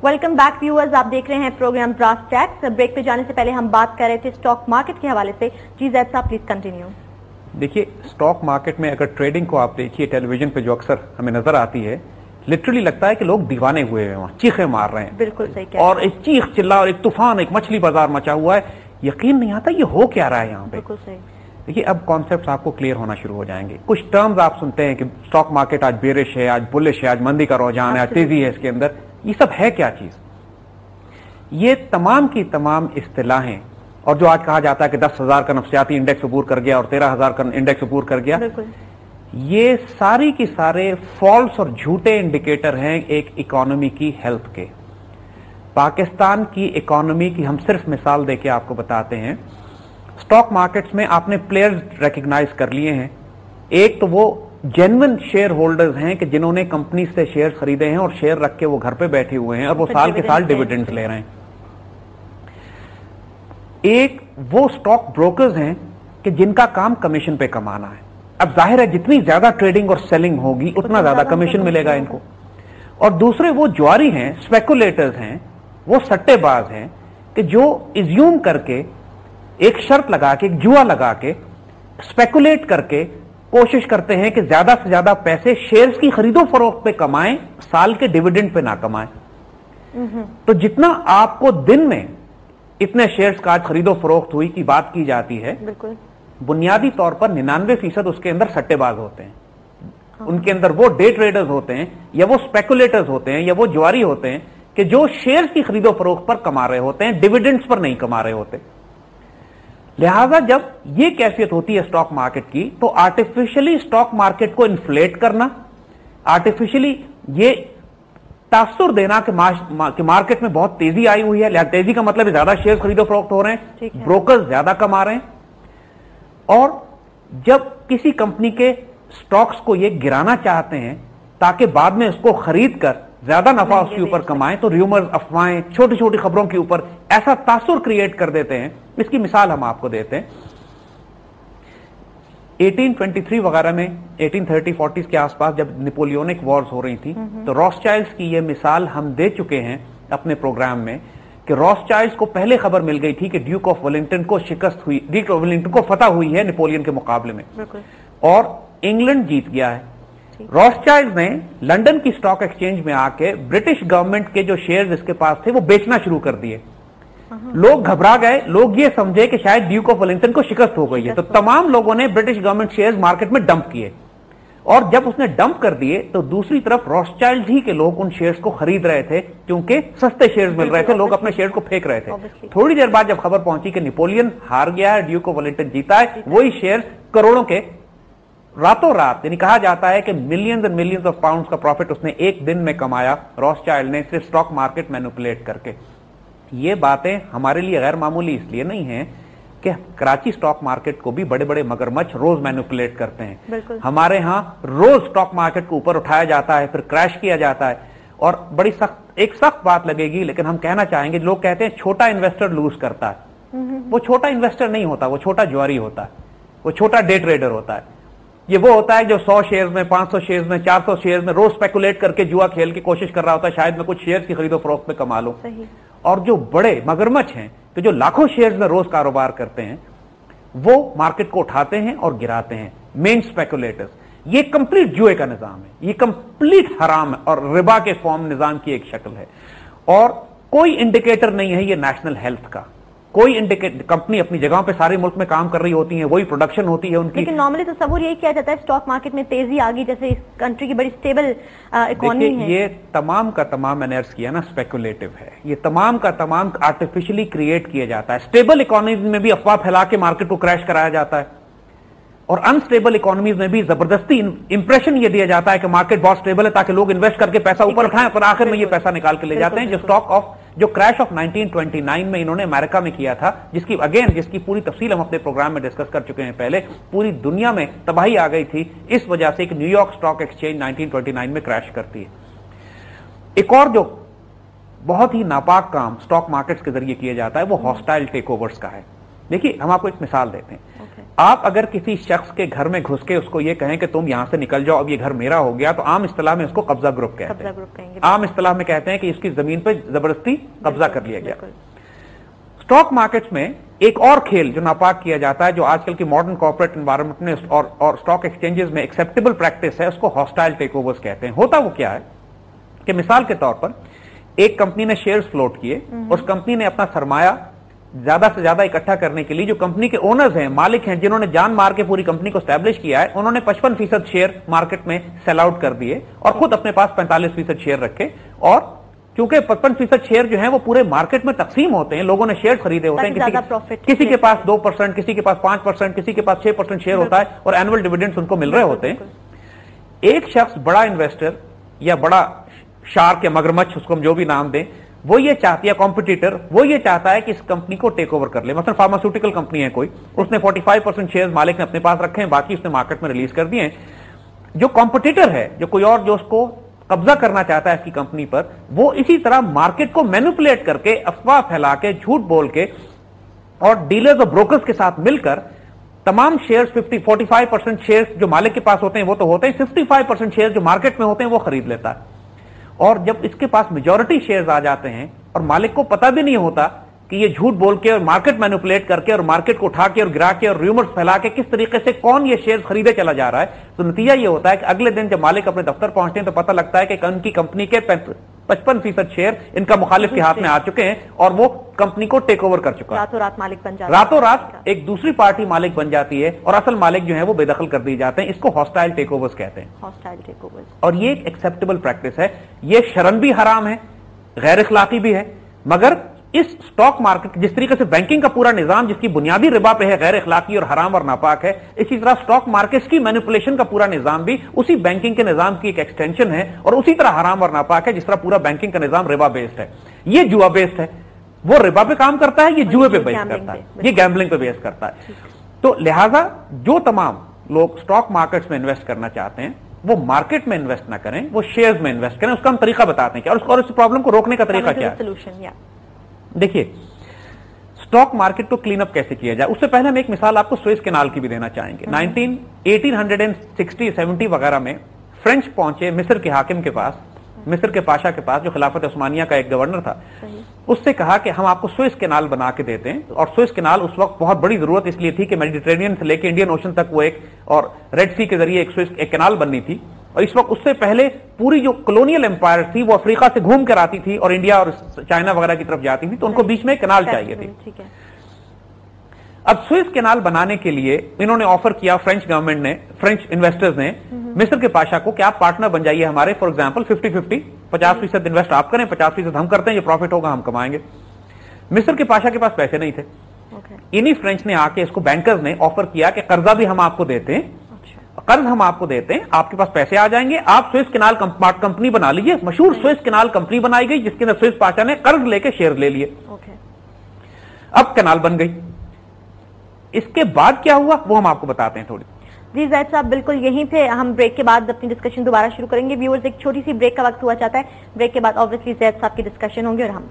Welcome back viewers, आप देख रहे हैं प्रोग्राम ब्रास टैक्स। ब्रेक पे जाने से पहले हम बात कर रहे थे स्टॉक मार्केट के हवाले से। जी जैद साहब प्लीज कंटिन्यू। देखिए, स्टॉक मार्केट में अगर ट्रेडिंग को आप देखिए टेलीविजन पे जो अक्सर हमें नजर आती है, लिटरली लगता है कि लोग दीवाने हुए हैं, वहां चीखें मार रहे हैं। बिल्कुल सही और एक चीख चिल्ला और एक तूफान, एक मछली बाजार मचा हुआ है। यकीन नहीं आता ये हो क्या रहा है यहाँ पे। बिल्कुल सही। देखिए, अब कॉन्सेप्ट्स आपको क्लियर होना शुरू हो जाएंगे। कुछ टर्म्स आप सुनते हैं कि स्टॉक मार्केट आज बेरिश है, आज बुलिश है, आज मंदी का रुझान है, आज तेजी है इसके अंदर। ये सब है क्या चीज? ये तमाम की तमाम इस्तिलाहें, और जो आज कहा जाता है कि 10,000 का नफ्सियाती इंडेक्स अबूर कर गया और 13,000 का इंडेक्स अबूर कर गया, ये सारी की सारे फॉल्स और झूठे इंडिकेटर हैं एक इकोनॉमी की हेल्थ के। पाकिस्तान की इकोनॉमी की हम सिर्फ मिसाल देके आपको बताते हैं। स्टॉक मार्केट्स में आपने प्लेयर्स रिकॉग्नाइज कर लिए हैं। एक तो वो जेन्युइन शेयर होल्डर्स हैं कि जिन्होंने कंपनी से शेयर खरीदे हैं और शेयर रख के वो घर पे बैठे हुए हैं और वो साल के साल डिविडेंड्स ले रहे हैं। एक वो स्टॉक ब्रोकर्स हैं कि जिनका काम कमीशन पे कमाना है। अब जाहिर है जितनी ज्यादा ट्रेडिंग और सेलिंग होगी उतना ज्यादा कमीशन मिलेगा इनको। और दूसरे वो जुआरी हैं, स्पेकुलेटर्स हैं, वो सट्टेबाज हैं कि जो इज्यूम करके एक शर्त लगा के, एक जुआ लगा के, स्पेकुलेट करके कोशिश करते हैं कि ज्यादा से ज्यादा पैसे शेयर्स की खरीदो फरोख्त पे कमाएं, साल के डिविडेंड पे ना कमाएं। तो जितना आपको दिन में इतने शेयर्स का आज खरीदो फरोख्त हुई की बात की जाती है, बिल्कुल बुनियादी तौर पर 99% उसके अंदर सट्टेबाज होते हैं। उनके अंदर वो डे ट्रेडर्स होते हैं या वो स्पेकुलेटर्स होते हैं या वो जुआरी होते हैं कि जो शेयर्स की खरीदो फरोख्त पर कमा रहे होते हैं, डिविडेंड्स पर नहीं कमा रहे होते। लिहाजा जब ये कैफियत होती है स्टॉक मार्केट की, तो आर्टिफिशियली स्टॉक मार्केट को इन्फ्लेट करना, आर्टिफिशियली ये तासुर देना कि मार्केट में बहुत तेजी आई हुई है, तेजी का मतलब ज्यादा शेयर खरीदो फरोख्त हो रहे हैं, ब्रोकर्स ज्यादा कमा रहे हैं। और जब किसी कंपनी के स्टॉक्स को ये गिराना चाहते हैं ताकि बाद में उसको खरीद कर ज्यादा नफा उसके ऊपर कमाएं, तो र्यूमर्स, अफवाहें, छोटी छोटी खबरों के ऊपर ऐसा तासुर क्रिएट कर देते हैं। इसकी मिसाल हम आपको देते हैं। 1823 वगैरह में, 1830-40 के आसपास जब नेपोलियनिक वॉर्स हो रही थी, तो रॉथस्चाइल्ड्स की ये मिसाल हम दे चुके हैं अपने प्रोग्राम में कि रॉथस्चाइल्ड्स को पहले खबर मिल गई थी कि ड्यूक ऑफ वेलिंगटन को शिकस्त हुई, ड्यूक ऑफ वेलिंगटन को फतह हुई है नेपोलियन के मुकाबले में और इंग्लैंड जीत गया है। रॉथस्चाइल्ड्स ने लंदन की स्टॉक एक्सचेंज में आके ब्रिटिश गवर्नमेंट के जो शेयर्स इसके पास थे वो बेचना शुरू कर दिए। लोग घबरा गए, लोग ये समझे कि शायद ड्यूक ऑफ वेलिंगटन को शिकस्त हो गई है, तो तमाम लोगों ने ब्रिटिश गवर्नमेंट शेयर्स मार्केट में डंप किए। और जब उसने डंप कर दिए तो दूसरी तरफ रॉथस्चाइल्ड्स ही के लोग उन शेयर्स को खरीद रहे थे क्योंकि सस्ते शेयर्स मिल रहे थे, लोग अपने शेयर्स को फेंक रहे थे। थोड़ी देर बाद जब खबर पहुंची कि नेपोलियन हार गया है, ड्यूक ऑफ वेलिंगटन जीता है, वही शेयर्स करोड़ों के रातों रात, यानी कहा जाता है कि millions and millions of pounds का प्रॉफिट उसने एक दिन में कमाया, रॉथस्चाइल्ड ने, सिर्फ स्टॉक मार्केट मैनिपुलेट करके। ये बातें हमारे लिए गैर मामूली इसलिए नहीं है कि कराची स्टॉक मार्केट को भी बड़े बड़े मगरमच्छ रोज मैनिपुलेट करते हैं। हमारे यहां रोज स्टॉक मार्केट को ऊपर उठाया जाता है, फिर क्रैश किया जाता है। और बड़ी सख्त बात लगेगी, लेकिन हम कहना चाहेंगे, लोग कहते हैं छोटा इन्वेस्टर लूज करता है। वो छोटा इन्वेस्टर नहीं होता, वो छोटा जुआरी होता है, वो छोटा डे ट्रेडर होता है। ये वो होता है जो 100 शेयर्स में, 500 शेयर्स में, 400 शेयर्स में रोज स्पेकुलेट करके जुआ खेल की कोशिश कर रहा होता है, शायद मैं कुछ शेयर्स की खरीदो फरोख्त में कमा लूं। और जो बड़े मगरमच्छ हैं कि जो लाखों शेयर्स में रोज कारोबार करते हैं, वो मार्केट को उठाते हैं और गिराते हैं, मेन स्पेकुलेटर्स। ये कंप्लीट जुए का निजाम है, ये कंप्लीट हराम है और रिबा के फॉर्म निजाम की एक शक्ल है। और कोई इंडिकेटर नहीं है ये नेशनल हेल्थ का। कोई इंडिकेटर, कंपनी अपनी जगहों पे सारे मुल्क में काम कर रही होती है, वही प्रोडक्शन होती है उनकी। लेकिन नॉर्मली तस्वुर यही किया जाता है स्टॉक मार्केट में तेजी आ गई, जैसे इस कंट्री की बड़ी स्टेबल इकोनॉमी है। ये तमाम का तमाम, मैंने अर्ज किया ना, स्पेकुलेटिव है। ये तमाम का तमाम आर्टिफिशियली क्रिएट किया जाता है। स्टेबल इकोनॉमी में भी अफवाह फैला के मार्केट को क्रैश कराया जाता है, और अनस्टेबल इकोनॉमीज में भी जबरदस्ती इंप्रेशन ये दिया जाता है कि मार्केट बहुत स्टेबल है ताकि लोग इन्वेस्ट करके पैसा ऊपर उठाएं, पर आखिर में ये पैसा निकाल के ले जाते हैं। जो क्रैश ऑफ 1929 में इन्होंने अमेरिका में किया था, जिसकी पूरी तफसील हम अपने प्रोग्राम में डिस्कस कर चुके हैं पहले, पूरी दुनिया में तबाही आ गई थी इस वजह से कि न्यूयॉर्क स्टॉक एक्सचेंज 1929 में क्रैश करती है। एक और जो बहुत ही नापाक काम स्टॉक मार्केट्स के जरिए किया जाता है वो हॉस्टाइल टेकओवर्स का है। देखिए, हम आपको एक मिसाल देते हैं। آپ اگر کسی شخص کے گھر میں گھس کے اس کو یہ کہیں کہ تم یہاں سے نکل جاؤ اب یہ گھر میرا ہو گیا، تو عام اصطلاح میں اس کو قبضہ گروپ کہتے ہیں. عام اصطلاح میں کہتے ہیں کہ اس کی زمین پہ زبردستی قبضہ کر لیا گیا. اسٹاک مارکیٹس میں ایک اور کھیل جو ناپاک کیا جاتا ہے، جو آج کل کی ماڈرن کارپوریٹ انوائرمنٹ میں اور اسٹاک ایکسچینجز میں ایکسیپٹیبل پریکٹس ہے، اس کو ہاسٹائل ٹیک اوورز کہتے ہیں. ہوتا وہ کیا ہے کہ مثال کے طور پر ایک کمپنی نے شیئرز فلوٹ کیے، اس کمپنی نے اپنا سرمایہ زیادہ سے زیادہ اکٹھا کرنے کے لیے جو کمپنی کے اونرز ہیں، مالک ہیں، جنہوں نے جان مار کے پوری کمپنی کو اسٹیبلش کیا ہے، انہوں نے 55% شیئر مارکیٹ میں سیل آؤٹ کر دیے اور خود اپنے پاس 45% شیئر رکھے. اور چونکہ 55% شیئر جو ہیں وہ پورے مارکیٹ میں تقسیم ہوتے ہیں، لوگوں نے شیئر خریدے ہوتے ہیں، کسی کے پاس 2%، کسی کے پاس 5%، کسی کے پاس 6% شیئر ہوتا ہے اور اینول ڈیویڈنڈز ان کو مل رہے ہوتے ہیں. ایک شخص بڑا انویسٹر یا بڑا شارک یا مگرمچھ، اس کو ہم جو بھی نام دیں، وہ یہ چاہتی ہے، کمپٹیٹر وہ یہ چاہتا ہے کہ اس کمپنی کو ٹیک اوور کر لے. مثلا فارماسیوٹیکل کمپنی ہے کوئی، اس نے 45% شیئر مالک نے اپنے پاس رکھے ہیں، باقی اس نے مارکیٹ میں ریلیز کر دیے ہیں. جو کمپٹیٹر ہے، جو کوئی اور جو اس کو قبضہ کرنا چاہتا ہے اس کی کمپنی پر، وہ اسی طرح مارکیٹ کو مینوپولیٹ کر کے، افواہ پھیلا کے، جھوٹ بول کے اور ڈیلرز اور بروکرز کے ساتھ مل کر تمام شیئرز 45% شیئرز جو مالک کے پاس ہوتے ہیں وہ تو ہوتے ہیں، 55% شیئرز جو مارکیٹ میں ہوتے ہیں وہ خرید لیتا ہے. اور جب اس کے پاس میجورٹی شیئرز آ جاتے ہیں اور مالک کو پتہ بھی نہیں ہوتا کہ یہ جھوٹ بول کے اور مارکیٹ مینوپولیٹ کر کے اور مارکیٹ کو اٹھا کے اور گرا کے اور ریومرز پھیلا کے کس طریقے سے کون یہ شیئرز خریدے چلا جا رہا ہے، تو نتیجہ یہ ہوتا ہے کہ اگلے دن جب مالک اپنے دفتر پہنچتے ہیں تو پتہ لگتا ہے کہ ان کی کمپنی کے 55% شیئر ان کا مخالف کے ہاتھ میں آ چکے ہیں اور وہ کمپنی کو ٹیک اوور کر چکا ہے. راتوں رات مالک بن جاتا ہے، راتوں رات ایک دوسری پارٹی مالک بن جاتی ہے اور اصل مالک جو ہے وہ بے دخل کر دی جاتے ہیں. اس کو ہاسٹائل ٹیک اوورز کہتے ہیں. ہاسٹائل ٹیک اوورز. اور یہ ایک ایکسیپٹیبل پریکٹس ہے. یہ شرعن بھی حرام ہے، غیر اخلاقی بھی ہے، مگر اس سٹاک مارکیٹ جس طریقے سے بینکنگ کا پورا نظام جس کی بنیادی ربا پہ ہے، غیر اخلاقی اور حرام اور ناپاک ہے، اسی طرح سٹاک مارکیٹس کی مینیپولیشن کا پورا نظام بھی اسی بینکنگ کے نظام کی ایک ایکسٹینشن ہے اور اسی طرح حرام اور ناپاک ہے جس طرح پورا بینکنگ کا نظام ربا بیسڈ ہے. یہ جوا بیسڈ ہے، وہ ربا پہ کام کرتا ہے، یہ جوئے پہ بیس کرتا ہے، یہ گیمبلنگ پہ بیس کرتا ہے. تو لہذا جو تمام لوگ سٹاک مارکیٹس میں انویسٹ کرنا چاہتے ہیں وہ مارکیٹ میں انویسٹ نہ کریں، وہ شیئرز میں انویسٹ کریں. اس کا ہم طریقہ بتاتے ہیں کیا اور اس پرابلم کو روکنے کا طریقہ کیا ہے. دیکھیے سٹاک مارکیٹ کو کلین اپ کیسے کیا جائے، اس سے پہلے ہم ایک مثال آپ کو سوئس کینال کی بھی دینا چاہیں گے. 1860-70 وغیرہ میں فرینچ پہنچے مصر کے حاکم کے پاس، مصر کے پاشا کے پاس جو خلافت عثمانیہ کا ایک گورنر تھا. اس سے کہا کہ ہم آپ کو سوئس کینال بنا کے دیتے ہیں. اور سوئس کینال اس وقت بہت بڑی ضرورت اس لیے تھی کہ میڈیٹرینین سے لے کے انڈین اوشن تک وہ ایک اور ریڈ سی کے ذریعے ایک کینال بننی تھی. اور اس وقت اس سے پہلے پوری جو کلونیل امپائر تھی وہ افریقہ سے گھوم کر آتی تھی اور انڈیا اور چائنا وغیرہ کی طرف جاتی تھی، تو ان کو بیچ میں کینال چاہیے تھی. اب سوئس کینال بنانے کے لیے انہوں نے آفر کیا، فرینچ گورنمنٹ نے، فرینچ انویسٹرز نے مصر کے پاشا کو کہ آپ پارٹنر بن جائیے ہمارے، فار ایگزامپل 50-50، 50% انویسٹ آپ کریں، 50% ہم کرتے ہیں، یہ پروفٹ ہوگا ہم کمائیں گے. مصر کے پاشا کے پاس پیسے نہیں تھے. انہی فرینچ نے آ کے اس کو بینکرز نے آفر کیا کہ قرضہ بھی ہم آپ کو دیتے ہیں، قرض ہم آپ کو دیتے ہیں، آپ کے پاس پیسے آ جائیں گے، آپ سوئس کینال کمپنی بنا لیجیے. مشہور سوئس کینال کمپنی بنائی گئی جس کے اندر سوئس پاشا نے قرض لے کے شیئر لے لیے. اب کینال بن گئی. اس کے بعد کیا ہوا وہ ہم آپ کو بتاتے ہیں تھوڑی. جی زید صاحب بالکل یہیں پہ ہم بریک کے بعد اپنی ڈسکشن دوبارہ شروع کریں گے. ویورز ایک چھوٹی سی بریک کا وقت ہوا چاہتا ہے، بریک کے بعد آبویسلی زید صاحب کی ڈسکشن ہوں گے اور ہم